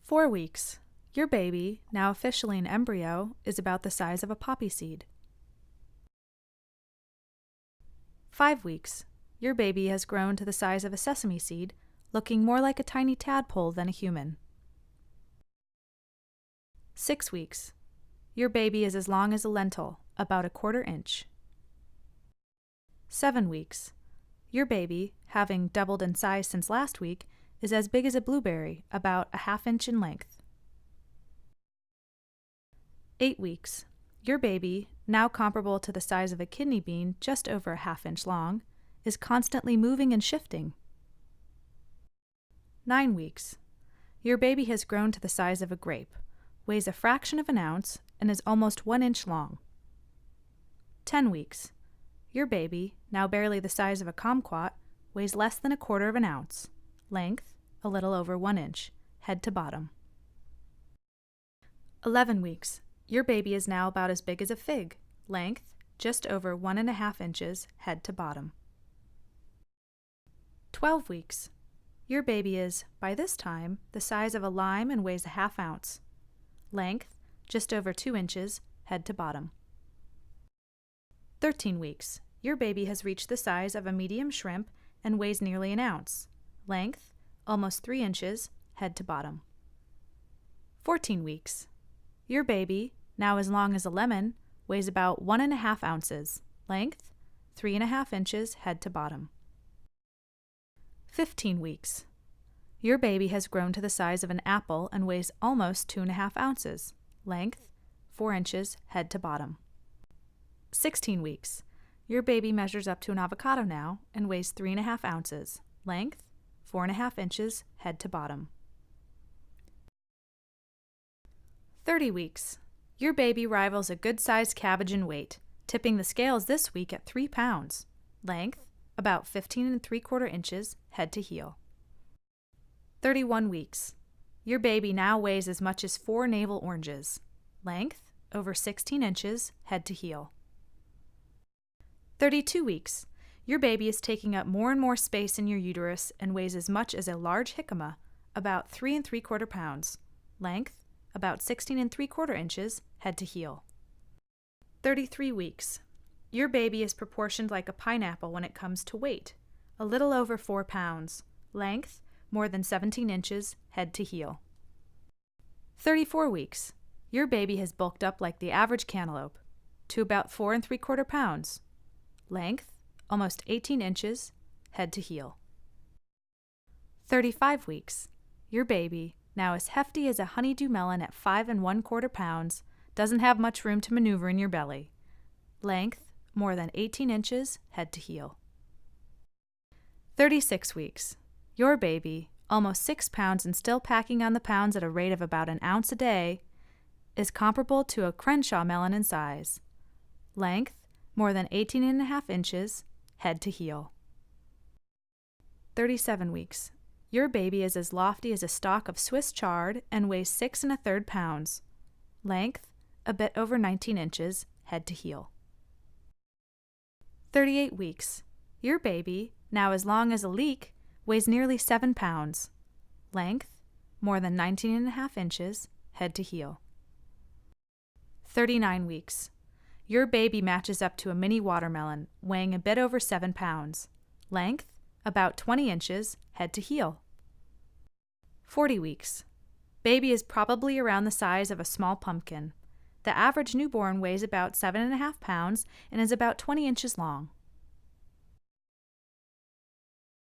4 weeks. Your baby, now officially an embryo, is about the size of a poppy seed. 5 weeks. Your baby has grown to the size of a sesame seed, looking more like a tiny tadpole than a human. 6 weeks. Your baby is as long as a lentil, about a 1/4 inch. 7 weeks. Your baby, having doubled in size since last week, is as big as a blueberry, about a 1/2 inch in length. 8 weeks. Your baby, now comparable to the size of a kidney bean, just over a 1/2 inch long, is constantly moving and shifting. 9 weeks. Your baby has grown to the size of a grape, weighs a fraction of an ounce, and is almost 1 inch long. 10 weeks. Your baby, now barely the size of a kumquat, weighs less than a 1/4 of an ounce, length a little over 1 inch, head to bottom. 11 weeks. Your baby is now about as big as a fig, length just over 1½ inches, head to bottom. 12 weeks. Your baby is, by this time, the size of a lime and weighs a 1/2 ounce, length just over 2 inches, head to bottom. 13 weeks. Your baby has reached the size of a medium shrimp and weighs nearly an ounce, length almost 3 inches, head to bottom. 14 weeks. Your baby, now as long as a lemon, weighs about 1½ ounces, length 3½ inches, head to bottom. 15 weeks. Your baby has grown to the size of an apple and weighs almost 2½ ounces, length 4 inches, head to bottom. 16 weeks. Your baby measures up to an avocado now and weighs 3½ ounces, length 4½ inches, head to bottom. 30 weeks. Your baby rivals a good-sized cabbage in weight, tipping the scales this week at 3 pounds, length about 15¾ inches, head to heel. 31 weeks. Your baby now weighs as much as 4 navel oranges, length over 16 inches, head to heel. 32 weeks. Your baby is taking up more and more space in your uterus and weighs as much as a large jicama, about 3¾ pounds, length about 16¾ inches, head to heel. 33 weeks. Your baby is proportioned like a pineapple when it comes to weight, a little over 4 pounds, length more than 17 inches, head to heel. 34 weeks. Your baby has bulked up like the average cantaloupe, to about 4¾ pounds, length almost 18 inches, head to heel. 35 weeks. Your baby, now as hefty as a honeydew melon at 5¼ pounds, doesn't have much room to maneuver in your belly, length more than 18 inches, head to heel. 36 weeks. Your baby, almost 6 pounds and still packing on the pounds at a rate of about an ounce a day, is comparable to a Crenshaw melon in size, length more than 18½ inches, head to heel. 37 weeks. Your baby is as lofty as a stalk of Swiss chard and weighs 6⅓ pounds, length a bit over 19 inches, head to heel. 38 weeks. Your baby, now as long as a leek, weighs nearly 7 pounds, length more than 19½ inches, head to heel. 39 weeks. Your baby matches up to a mini watermelon, weighing a bit over 7 pounds, length about 20 inches, head to heel. 40 weeks. Baby is probably around the size of a small pumpkin. The average newborn weighs about 7½ pounds and is about 20 inches long.